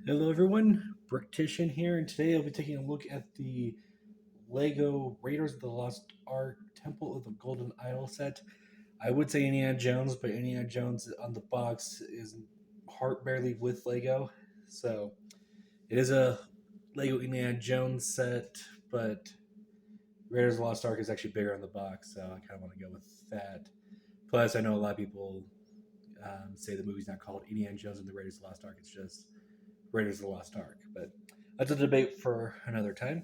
Hello everyone, Bricktician here, and today I'll be taking a look at the Lego Raiders of the Lost Ark Temple of the Golden Idol set. I would say Indiana Jones, but Indiana Jones on the box is heart barely with Lego. So it is a Lego Indiana Jones set, but Raiders of the Lost Ark is actually bigger on the box, so I kind of want to go with that. Plus, I know a lot of people say the movie's not called Indiana Jones and the Raiders of the Lost Ark, it's just Raiders of the Lost Ark. But that's a debate for another time.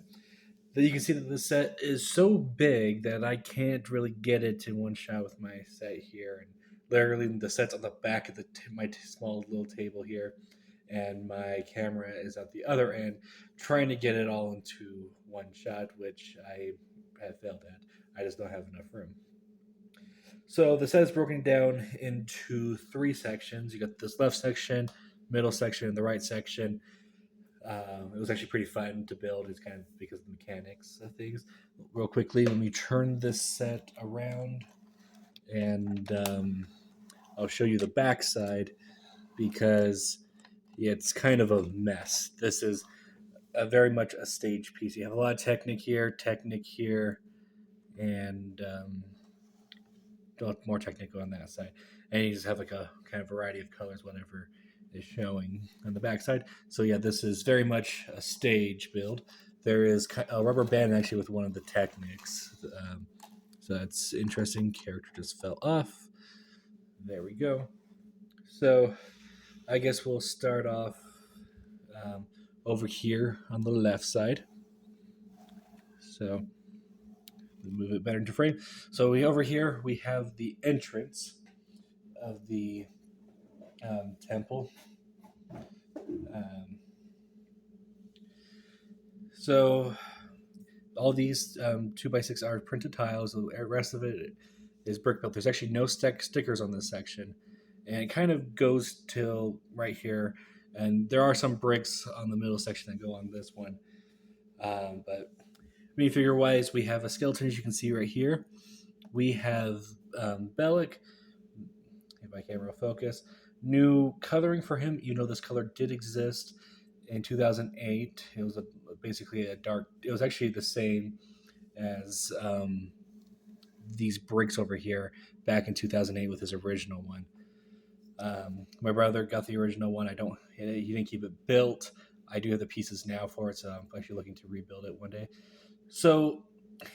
Then you can see that the set is so big that I can't really get it in one shot with my set here. And literally, the set's on the back of my small little table here, and my camera is at the other end, trying to get it all into one shot, which I have failed at. I just don't have enough room. So the set is broken down into three sections. You got this left section, middle section, and the right section. It was actually pretty fun to build. It's kind of because of the mechanics of things. Real quickly, let me turn this set around, and I'll show you the backside because it's kind of a mess. This is very much a stage piece. You have a lot of Technic here, and more technical on that side. And you just have like a kind of variety of colors, whatever is showing on the backside. So yeah, this is very much a stage build. There is a rubber band actually with one of the Technics. So that's interesting. Character just fell off. There we go. So I guess we'll start off um, over here on the left side. So move it better into frame. So over here we have the entrance of the temple. Um, so all these 2x6 are printed tiles. The rest of it is brick built. There's actually no stickers on this section, and it kind of goes till right here. And there are some bricks on the middle section that go on this one. But minifigure wise, we have a skeleton, as you can see right here. We have Bellic. If my camera will focus, new coloring for him. You know, this color did exist in 2008. It was basically a dark. It was actually the same as these bricks over here back in 2008 with his original one. My brother got the original one. I don't. He didn't keep it built. I do have the pieces now for it, so I'm actually looking to rebuild it one day. So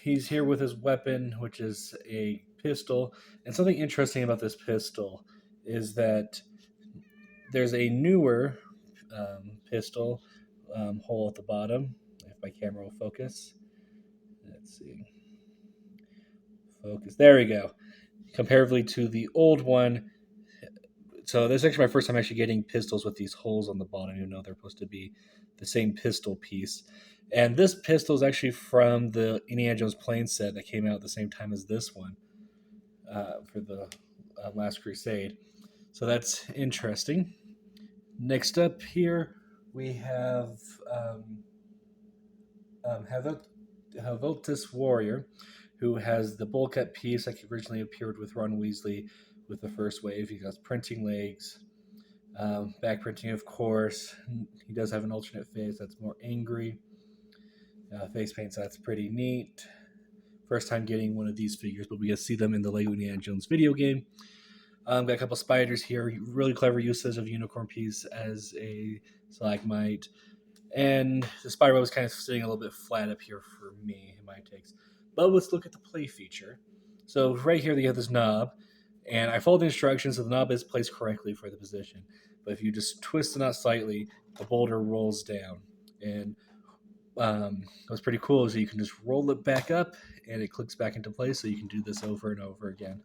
he's here with his weapon, which is a pistol. And something interesting about this pistol is that there's a newer pistol hole at the bottom. If my camera will focus, let's see. Focus. There we go. Comparatively to the old one, so this is actually my first time actually getting pistols with these holes on the bottom. You know they're supposed to be the same pistol piece. And this pistol is actually from the Indiana Jones plane set that came out at the same time as this one for the Last Crusade. So that's interesting. Next up here, we have Haviltus Warrior, who has the bowl cut piece like originally appeared with Ron Weasley with the first wave. He has printing legs, back printing, of course. He does have an alternate face that's more angry. Face paint, so that's pretty neat. First time getting one of these figures, but we get to see them in the Lego Indiana Jones video game. Got a couple spiders here. Really clever usage of unicorn piece as a stalagmite. And the spider web is kind of sitting a little bit flat up here for me in my takes. But let's look at the play feature. So right here, you have this knob, and I followed the instructions, so the knob is placed correctly for the position. But if you just twist the knot slightly, the boulder rolls down. And what's pretty cool is that you can just roll it back up, and it clicks back into place, so you can do this over and over again.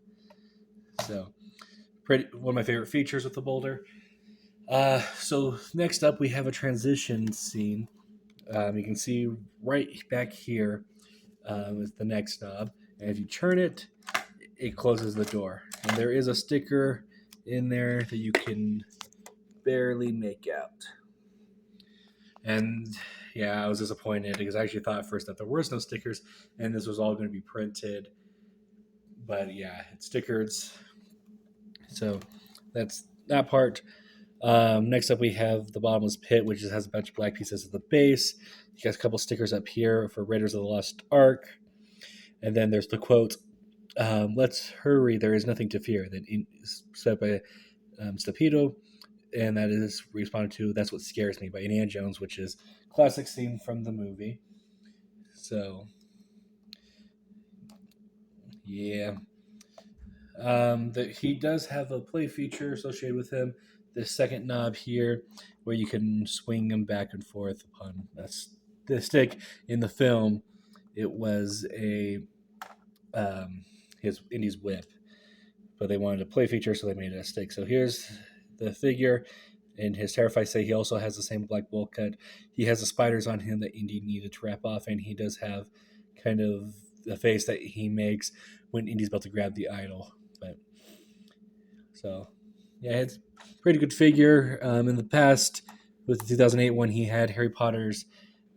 So, one of my favorite features with the boulder. So next up, we have a transition scene. You can see right back here is the next knob, and if you turn it, it closes the door. And there is a sticker in there that you can barely make out. And yeah, I was disappointed because I actually thought at first that there was no stickers and this was all going to be printed. But yeah, it's stickered. So that's that part. Next up, we have the Bottomless Pit, which just has a bunch of black pieces at the base. You got a couple stickers up here for Raiders of the Lost Ark. And then there's the quote, let's hurry, there is nothing to fear. Then said by Stapedo, and that is responded to That's What Scares Me by Indiana Jones, which is classic scene from the movie. So, yeah. He does have a play feature associated with him. The second knob here, where you can swing him back and forth upon the stick. In the film, it was a his Indy's whip, but they wanted a play feature, so they made it a stick. So here's the figure. In his Terrify say, he also has the same black bowl cut. He has the spiders on him that Indy needed to wrap off, and he does have kind of the face that he makes when Indy's about to grab the idol. But so, yeah, it's a pretty good figure. In the past, with the 2008 one, he had Harry Potter's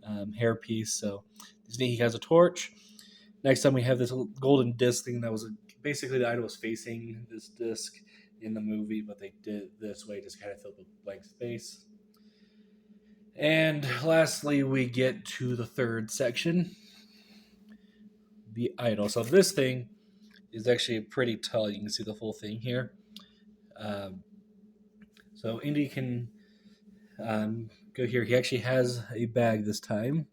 hairpiece. So he has a torch. Next time we have this golden disc thing that was basically the idol was facing this disc in the movie, but they did this way, just kind of filled with blank space. And lastly, we get to the third section, the idol. So this thing is actually pretty tall. You can see the full thing here. Um, so Indy can go here. He actually has a bag this time.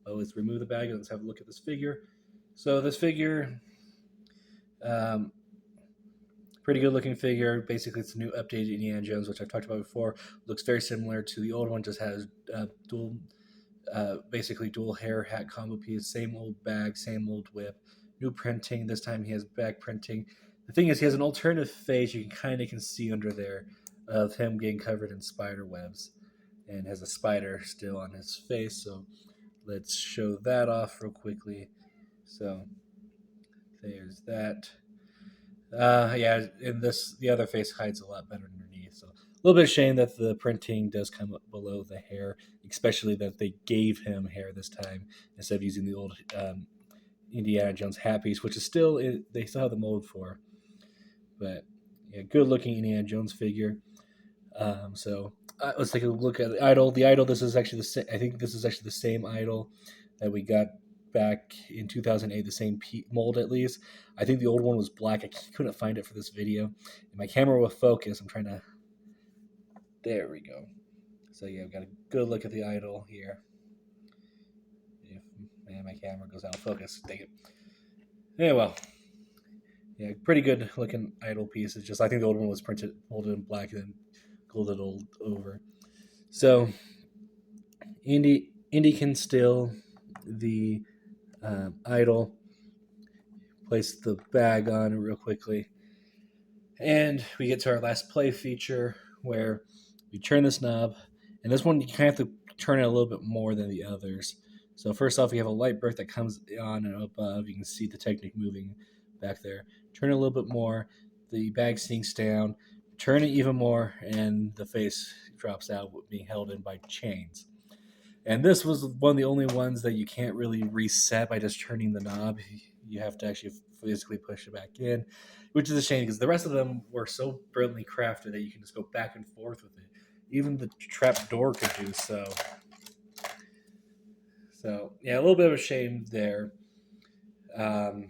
Let's remove the bag and let's have a look at this figure. So this figure, um, pretty good looking figure. Basically, it's a new updated Indiana Jones, which I've talked about before. Looks very similar to the old one. Just has basically dual hair hat combo piece. Same old bag, same old whip. New printing. This time he has back printing. The thing is, he has an alternative face. You can see under there of him getting covered in spider webs, and has a spider still on his face. So let's show that off real quickly. So there's that. Yeah, in this, the other face hides a lot better underneath. So a little bit of shame that the printing does come up below the hair, especially that they gave him hair this time instead of using the old Indiana Jones hat piece, which is still they still have the mold for. But yeah, good looking Indiana Jones figure. Let's take a look at the idol. The idol. This is actually I think this is actually the same idol that we got back in 2008. The same mold, at least. I think the old one was black. I couldn't find it for this video. And my camera will focus. I'm trying to. There we go. So yeah, I've got a good look at the idol here. Man, my camera goes out of focus. Dang it. Yeah, well, yeah, pretty good looking idol piece. It's just I think the old one was molded in black and then golded over. So Indy can steal the idol, place the bag on it real quickly, and we get to our last play feature where we turn this knob, and this one you kind of have to turn it a little bit more than the others. So first off, we have a light brick that comes on and above. You can see the Technic moving back there. Turn it a little bit more, the bag sinks down. Turn it even more, and the face drops out, being held in by chains. And this was one of the only ones that you can't really reset by just turning the knob. You have to actually physically push it back in, which is a shame because the rest of them were so brilliantly crafted that you can just go back and forth with it. Even the trap door could do so. So yeah, a little bit of a shame there. Um,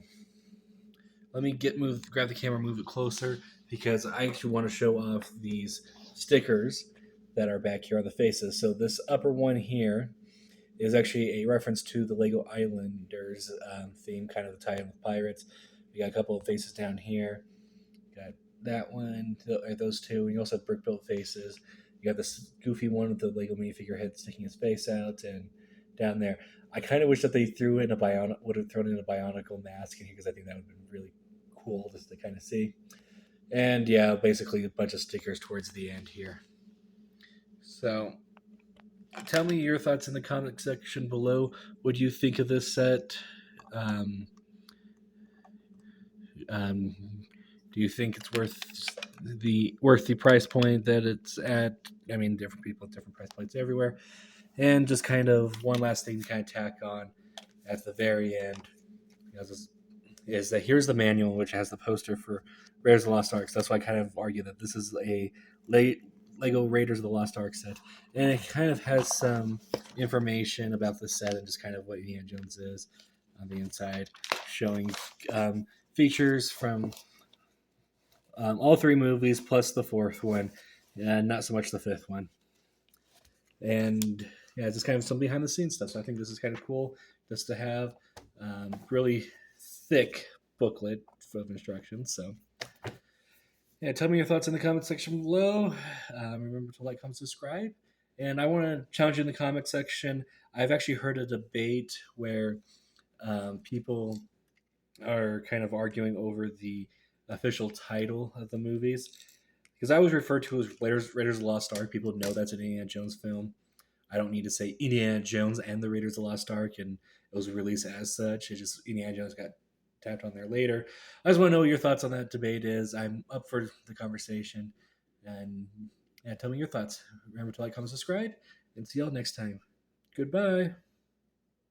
Let me grab the camera, move it closer because I actually want to show off these stickers that are back here on the faces. So this upper one here is actually a reference to the Lego Islanders theme, kind of the tie-in with pirates. We got a couple of faces down here. Got that one, those two. And you also have brick built faces. You got this goofy one with the Lego minifigure head sticking his face out, and down there. I kind of wish that they would have thrown in a Bionicle mask in here because I think that would have been really cool just to kind of see. And yeah, basically a bunch of stickers towards the end here. So tell me your thoughts in the comment section below. What do you think of this set? Um, um, do you think it's worth the price point that it's at? I mean, different people at different price points everywhere. And just kind of one last thing to kind of tack on at the very end is that here's the manual, which has the poster for Rares of the Lost Ark. So that's why I kind of argue that this is a late Lego Raiders of the Lost Ark set, and it kind of has some information about the set and just kind of what Indiana Jones is on the inside, showing features from all three movies plus the fourth one, and not so much the fifth one. And yeah, just kind of some behind the scenes stuff. So I think this is kind of cool just to have really thick booklet of instructions. So yeah, tell me your thoughts in the comment section below. Remember to like, comment, subscribe. And I want to challenge you in the comment section. I've actually heard a debate where people are kind of arguing over the official title of the movies. Because I always refer to it as Raiders of the Lost Ark. People know that's an Indiana Jones film. I don't need to say Indiana Jones and the Raiders of the Lost Ark, and it was released as such. It just Indiana Jones got tapped on there later. I just want to know what your thoughts on that debate is. I'm up for the conversation, and yeah, tell me your thoughts. Remember to like, comment, subscribe, and see y'all next time. Goodbye.